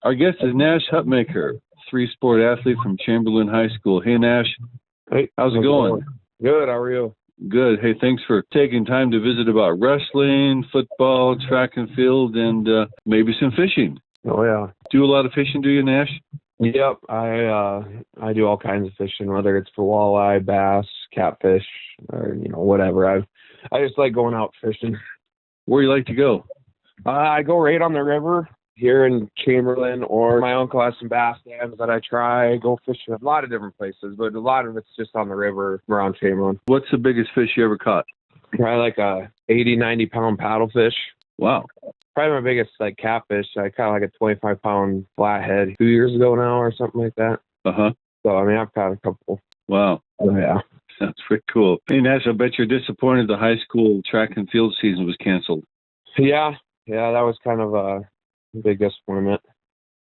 Our guest is Nash Hutmacher, three-sport athlete from Chamberlain High School. Hey, Nash. Hey. How's it going? Good. How are you? Good. Hey, thanks for taking time to visit about wrestling, football, track and field, and maybe some fishing. Oh, yeah. Do a lot of fishing, do you, Nash? Yep. I do all kinds of fishing, whether it's for walleye, bass, catfish, or, whatever. I just like going out fishing. Where do you like to go? I go right on the river here in Chamberlain, or my uncle has some bass dams that I try. I go fishing a lot of different places, but a lot of it's just on the river around Chamberlain. What's the biggest fish you ever caught? Probably like a 80, 90-pound paddlefish. Wow. Probably my biggest catfish. I caught like a 25-pound flathead 2 years ago now or something like that. Uh-huh. So, I've caught a couple. Wow. Oh, yeah. Sounds pretty cool. Hey, Nash, I bet you're disappointed the high school track and field season was canceled. Yeah, that was kind of a big disappointment.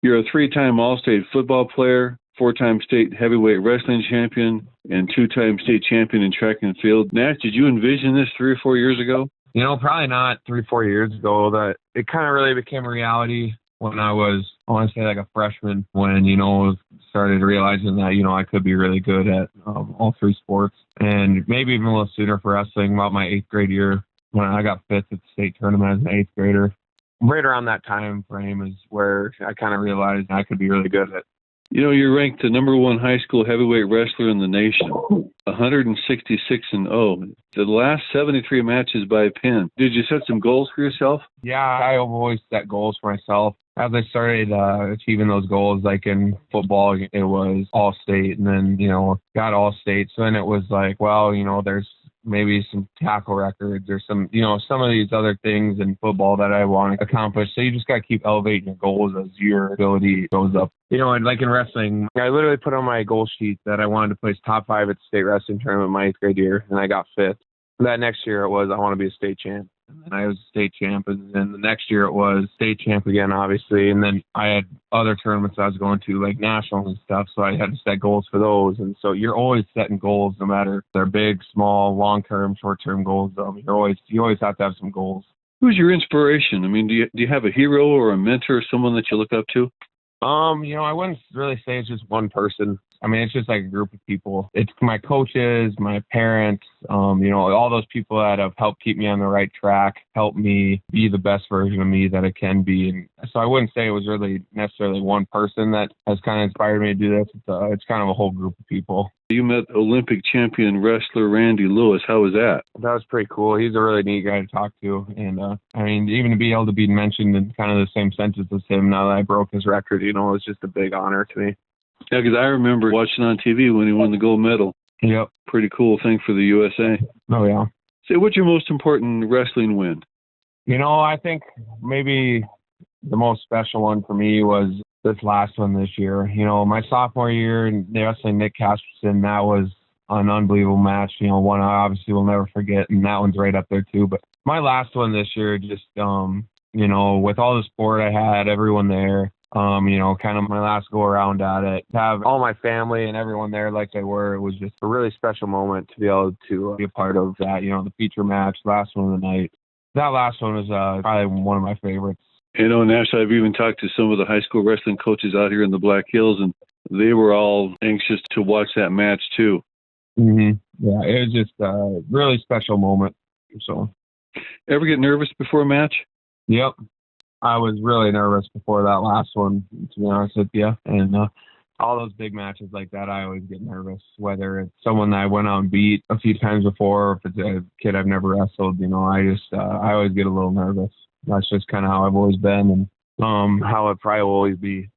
You're a three-time All-State football player, four-time state heavyweight wrestling champion, and two-time state champion in track and field. Nash, did you envision this 3 or 4 years ago? Probably not 3 or 4 years ago. That it kind of really became a reality when I was, I want to say like a freshman, when, started realizing that, I could be really good at all three sports. And maybe even a little sooner for wrestling, about my 8th grade year, when I got fifth at the state tournament as an 8th grader. Right around that time frame is where I kind of realized I could be really good at. You're ranked the number 1 high school heavyweight wrestler in the nation, 166-0. The last 73 matches by pin. Did you set some goals for yourself? Yeah, I always set goals for myself. As I started achieving those goals, like in football, it was all-state, and then, got all-state. So then it was like, well, there's maybe some tackle records or some of these other things in football that I want to accomplish. So you just got to keep elevating your goals as your ability goes up. And like in wrestling, I literally put on my goal sheet that I wanted to place top 5 at the state wrestling tournament my 8th grade year, and I got 5th. That next year it was, I want to be a state champ. And I was a state champ, and then the next year it was state champ again, obviously. And then I had other tournaments I was going to, like nationals and stuff, so I had to set goals for those. And so you're always setting goals, no matter if they're big, small, long-term, short-term goals. You always have to have some goals. Who's your inspiration? Do you have a hero or a mentor, someone that you look up to? I wouldn't really say it's just one person. It's just like a group of people. It's my coaches, my parents, all those people that have helped keep me on the right track, help me be the best version of me that I can be. And so I wouldn't say it was really necessarily one person that has kind of inspired me to do this. It's kind of a whole group of people. You met Olympic champion wrestler Randy Lewis. How was that? That was pretty cool. He's a really neat guy to talk to. And, even to be able to be mentioned in kind of the same sentence as him now that I broke his record, it was just a big honor to me. Yeah, because I remember watching on TV when he won the gold medal. Yep. Pretty cool thing for the USA. Oh, yeah. So what's your most important wrestling win? I think maybe the most special one for me was this last one this year. My sophomore year in wrestling Nick Casperson, that was an unbelievable match. One I obviously will never forget, and that one's right up there too. But my last one this year, just, with all the support I had, everyone there, kind of my last go around at it, to have all my family and everyone there like they were, it was just a really special moment to be able to be a part of that, the feature match, last one of the night. That last one was probably one of my favorites. Nash, I've even talked to some of the high school wrestling coaches out here in the Black Hills, and they were all anxious to watch that match too. Mm-hmm. Yeah, it was just a really special moment. So, ever get nervous before a match? Yep. I was really nervous before that last one, to be honest with you. And all those big matches like that, I always get nervous, whether it's someone that I went out and beat a few times before, or if it's a kid I've never wrestled. I always get a little nervous. That's just kind of how I've always been, and how it probably will always be.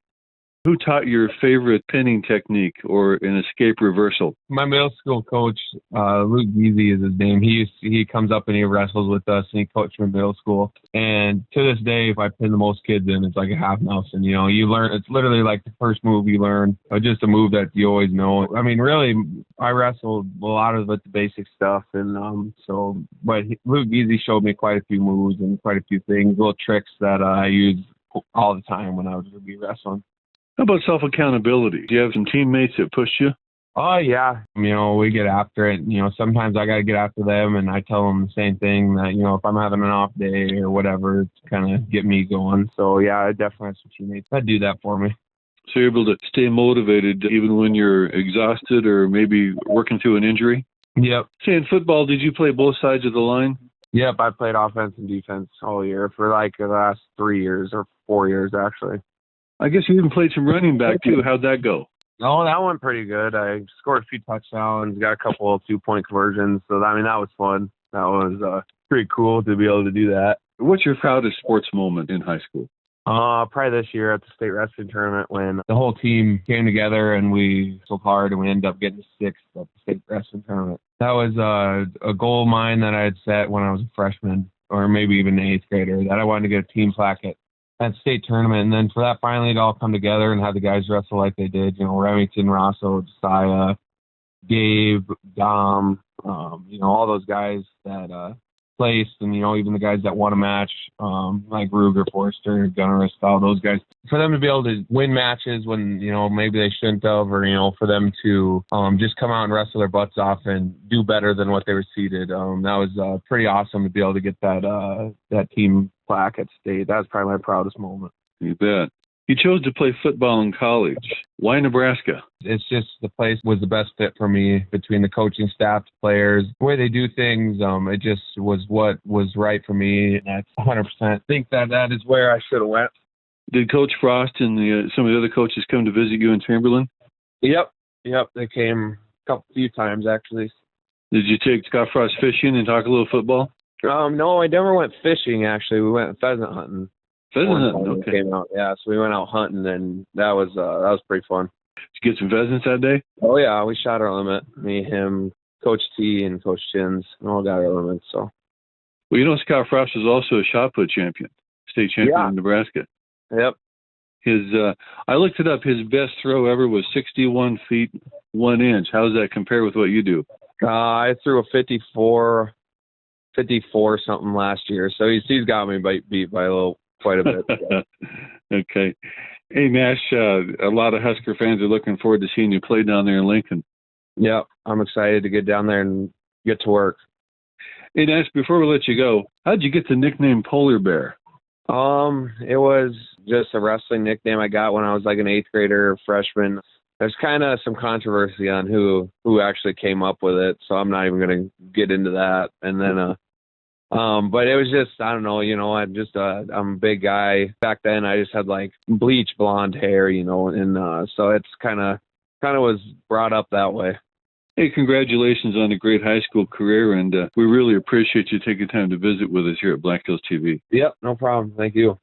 Who taught your favorite pinning technique or an escape reversal? My middle school coach, Luke Geezy is his name. He comes up and he wrestles with us, and he coached me in middle school. And to this day, if I pin the most kids in, it's like a half Nelson. You learn, it's literally like the first move you learn, or just a move that you always know. Really, I wrestled a lot of the basic stuff. And but Luke Geezy showed me quite a few moves and quite a few things, little tricks that I use all the time when I was be wrestling. How about self-accountability? Do you have some teammates that push you? Oh, yeah. We get after it. Sometimes I got to get after them, and I tell them the same thing that, if I'm having an off day or whatever, to kind of get me going. So, yeah, I definitely have some teammates that do that for me. So you're able to stay motivated even when you're exhausted or maybe working through an injury? Yep. Say in football, did you play both sides of the line? Yep, I played offense and defense all year for like the last 3 years or 4 years, actually. I guess you even played some running back, too. How'd that go? Oh, that went pretty good. I scored a few touchdowns, got a couple of 2-point conversions. So, that was fun. That was pretty cool to be able to do that. What's your proudest sports moment in high school? Probably this year at the state wrestling tournament when the whole team came together and we so hard and we ended up getting sixth at the state wrestling tournament. That was a goal of mine that I had set when I was a freshman or maybe even an eighth grader, that I wanted to get a team plaque at state tournament. And then for that finally to all come together and have the guys wrestle like they did, Remington, Rosso, Josiah, Gabe, Dom, all those guys that placed, and even the guys that won a match, like Ruger, Forrester, Gunner, Estelle, those guys, for them to be able to win matches when maybe they shouldn't have, or for them to just come out and wrestle their butts off and do better than what they were seeded. That was pretty awesome to be able to get that team plaque at state. That was probably my proudest moment. You bet. You chose to play football in college. Why Nebraska? It's just the place was the best fit for me between the coaching staff, the players, the way they do things. It just was what was right for me. And I 100% think that is where I should have went. Did Coach Frost and some of the other coaches come to visit you in Chamberlain? Yep. They came a few times, actually. Did you take Scott Frost fishing and talk a little football? No, I never went fishing, actually. We went pheasant hunting. Okay. Came out, yeah. So we went out hunting, and that was pretty fun. Did you get some pheasants that day? Oh yeah, we shot our limit. Me, him, Coach T, and Coach Chins, and all got our limits. So. Well, Scott Frost was also a shot put champion, state champion in Nebraska. Yep. I looked it up. His best throw ever was 61 feet 1 inch. How does that compare with what you do? I threw a 54 something last year, so he's got me beat by quite a bit. Okay. Hey, Nash, a lot of Husker fans are looking forward to seeing you play down there in Lincoln. Yeah, I'm excited to get down there and get to work. Hey, Nash, before we let you go, how'd you get the nickname Polar Bear? It was just a wrestling nickname I got when I was like an eighth grader, freshman. There's kind of some controversy on who actually came up with it, so I'm not even going to get into that. And then, but it was just, I don't know, I'm a big guy. Back then I just had like bleach blonde hair, and so it's kind of was brought up that way. Hey, congratulations on a great high school career, and we really appreciate you taking time to visit with us here at Black Hills TV. Yep, no problem. Thank you.